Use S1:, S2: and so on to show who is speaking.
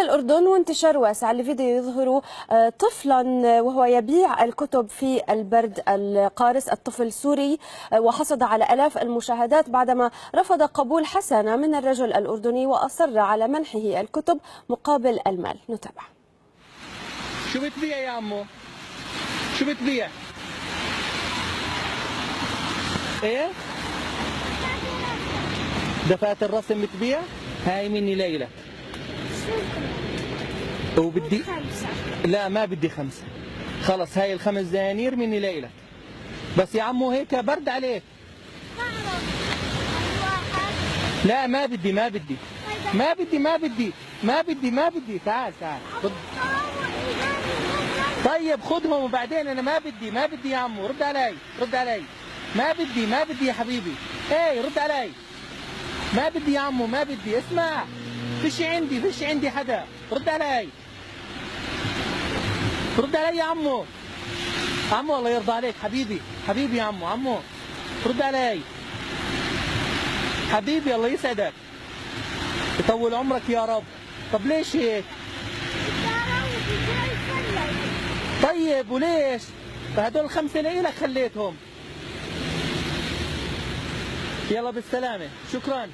S1: الأردن وانتشار واسع لفيديو يظهر طفلا وهو يبيع الكتب في البرد القارس. الطفل سوري وحصد على آلاف المشاهدات بعدما رفض قبول حسنة من الرجل الأردني وأصر على منحه الكتب مقابل المال. نتابع.
S2: شو بتبيع يا عمو؟ شو بتبيع؟ ايه؟ دفاتر الرسم بتبيع؟ هاي مني ليلى. وبدي
S3: 5.
S2: لا ما بدي 5. خلص هاي ال5 دنانير مني ليلى. بس يا عمو هيك برد عليك. لا ما بدي ما بدي ما بدي ما بدي ما بدي ما بدي. تعال تعال خد. طيب خدهم وبعدين انا ما بدي يا عمو. رد علي رد علي. ما بدي يا حبيبي. ايه رد علي. ما بدي يا عمو ما بدي. اسمع فيش عندي حدا. رد علي رد علي يا عمو. عمو الله يرضى عليك حبيبي يا عمو رد علي حبيبي. الله يسعدك يطول عمرك يا رب. طب ليش هيك؟ طيب وليش؟ فهدول 5 لإلك خليتهم. يلا بالسلامة. شكرا.